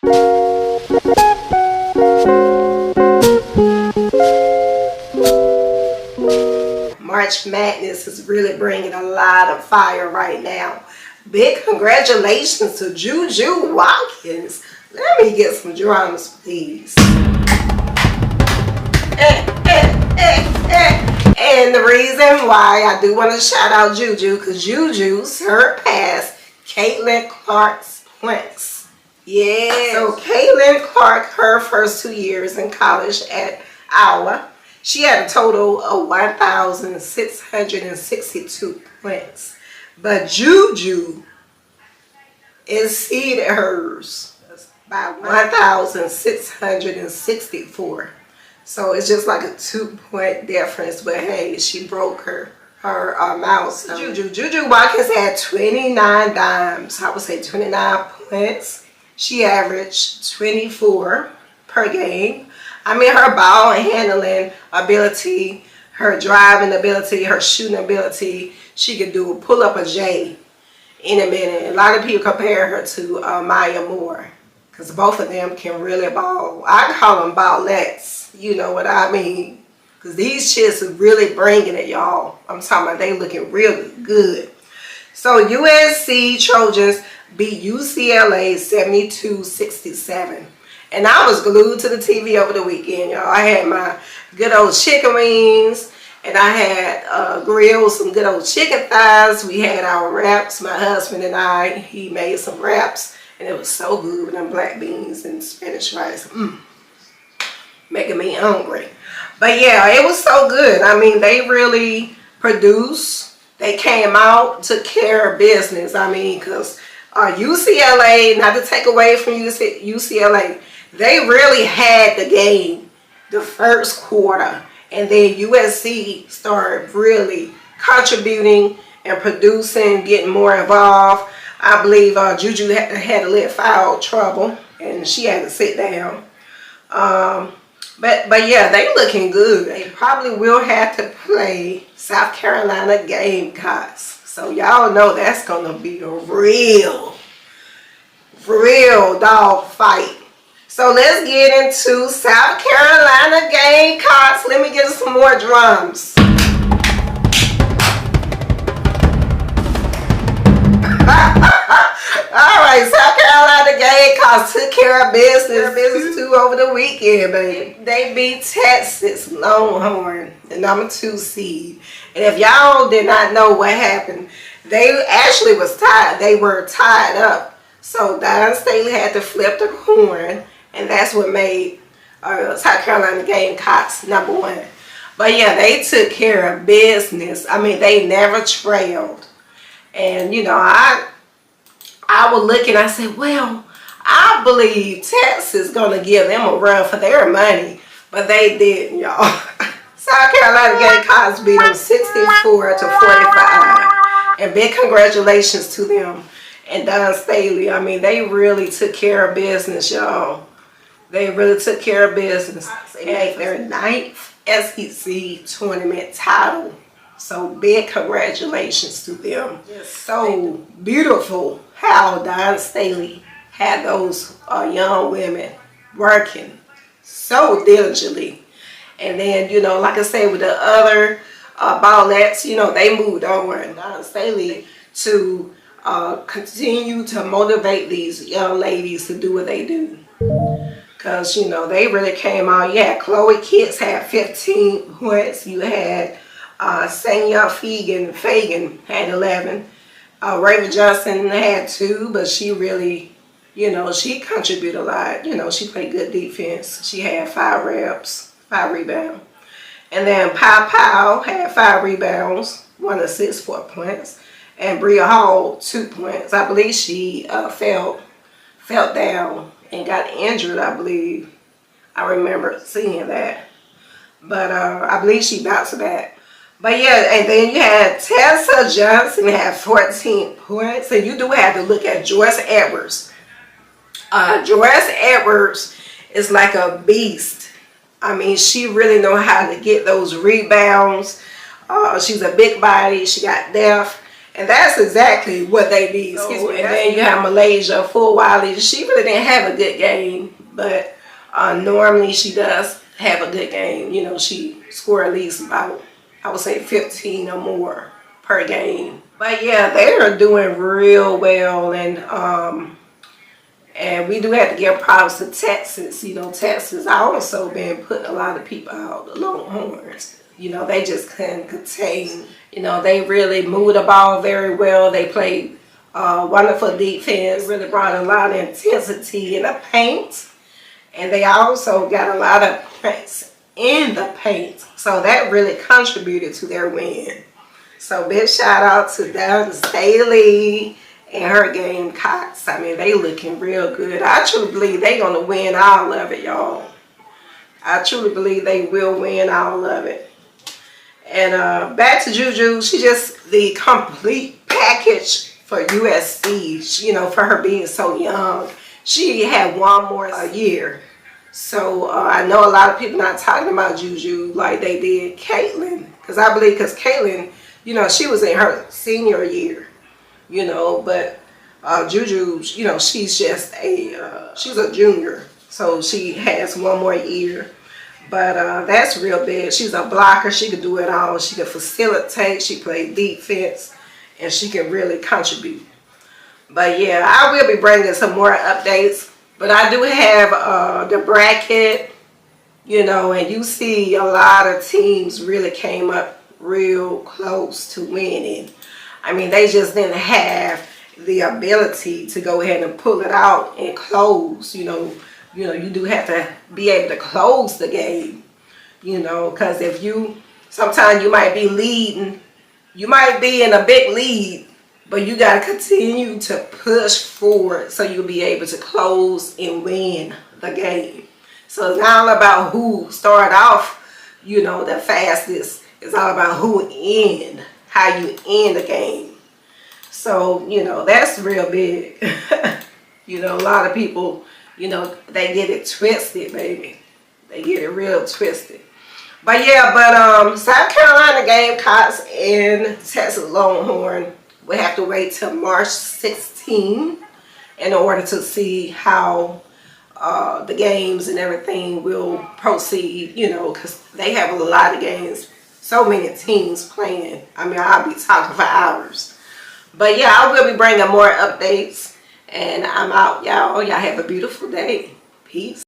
March Madness is really bringing a lot of fire right now. Big congratulations to Juju Watkins. Let me get some drums, please. And the reason why I do want to shout out Juju, because Juju surpassed Caitlin Clark's points. Yeah. So Caitlin Clark, her first 2 years in college at Iowa, she had a total of 1,662 points. But Juju exceeded hers by 1,664. So it's just like a 2-point difference. But hey, she broke her milestone. Juju Watkins had 29 dimes. I would say 29 points. She averaged 24 per game. I mean, her ball handling ability, her driving ability, her shooting ability, she could do a pull up a J in a minute. A lot of people compare her to Maya Moore, because both of them can really ball. I call them ballettes. You know what I mean? Because these chicks are really bringing it, y'all. I'm talking about they looking really good. So USC Trojans beat UCLA 72-67. And I was glued to the TV over the weekend, y'all. I had my good old chicken wings, and I had grilled some good old chicken thighs. We had our wraps, my husband and I. He made some wraps, and it was so good with them black beans and Spanish rice. Making me hungry. But yeah, it was so good. I mean, they really produced. They came out, took care of business. I mean, because UCLA, not to take away from UCLA, they really had the game the first quarter, and then USC started really contributing and producing, getting more involved. I believe Juju had a little foul trouble, and she had to sit down. But yeah, they looking good. They probably will have to play South Carolina Gamecocks. So y'all know that's gonna be a real dog fight. So let's get into South Carolina Gamecocks. Let me get some more drums. Alright, South Carolina Gamecocks took care of business too over the weekend, baby. They beat Texas Longhorns, the number 2 seed. And if y'all did not know what happened, they actually was tied. They were tied up. So Don Staley had to flip the coin, and that's what made South Carolina Gamecocks number 1. But yeah, they took care of business. I mean, they never trailed. And you know, I was looking, I said, well, I believe Texas gonna give them a run for their money, but they didn't, y'all. South Carolina Gamecocks beat them 64-45, and big congratulations to them and Don Staley. I mean, they really took care of business, y'all. They really took care of business. They had their 9th SEC tournament title. So big congratulations to them. It's so beautiful how Don Staley had those young women working so diligently. And then, you know, like I said, with the other ballettes, you know, they moved on. Don Staley to continue to motivate these young ladies to do what they do. Because, you know, they really came out. Yeah, Chloe Kitts had 15 points. You had Sanya Fagan had 11. Raven Johnson had 2, but she really, you know, she contributed a lot. You know, she played good defense. She had 5 rebounds. And then Pow had 5 rebounds, 1 assist, 4 points. And Bria Hall, 2 points. I believe she fell down and got injured, I believe. I remember seeing that. But I believe she bounced back. But yeah, and then you had Tessa Johnson had 14 points. And you do have to look at Joyce Edwards. Joyce Edwards is like a beast. I mean, she really knows how to get those rebounds. She's a big body. She got depth. And that's exactly what they need. So, and then you have Malaysia, full Wiley. She really didn't have a good game, but normally she does have a good game. You know, she scored at least about, I would say, 15 or more per game. But yeah, they are doing real well, and we do have to give props to Texas. You know, Texas also been putting a lot of people out, the Longhorns. You know, they just couldn't contain. You know, they really moved the ball very well. They played wonderful defense, really brought a lot of intensity in the paint. And they also got a lot of points in the paint. So that really contributed to their win. So big shout out to Down Staley and her Gamecocks. I mean, they looking real good. I truly believe they gonna win all of it, y'all. I truly believe they will win all of it. And back to Juju, she just the complete package for USC, you know, for her being so young. She had one more year. So I know a lot of people not talking about Juju like they did Caitlin. Because I believe, because Caitlin, you know, she was in her senior year, you know, but Juju, you know, she's just she's a junior. So she has one more year. But that's real big. She's a blocker. She can do it all. She can facilitate. She plays defense. And she can really contribute. But yeah, I will be bringing some more updates. But I do have the bracket, you know, and you see a lot of teams really came up real close to winning. I mean, they just didn't have the ability to go ahead and pull it out and close, you know, you do have to be able to close the game, you know, because if you, sometimes you might be leading, you might be in a big lead, but you got to continue to push forward so you'll be able to close and win the game. So it's not all about who started off, you know, the fastest. It's all about who end, how you end the game. So, you know, that's real big. You know, a lot of people, you know, they get it twisted, baby. They get it real twisted. But yeah, South Carolina Gamecocks and Texas Longhorn will have to wait till March 16 in order to see how the games and everything will proceed, you know, because they have a lot of games, so many teams playing. I mean, I'll be talking for hours. But yeah, I will be bringing more updates. And I'm out, y'all. Y'all have a beautiful day. Peace.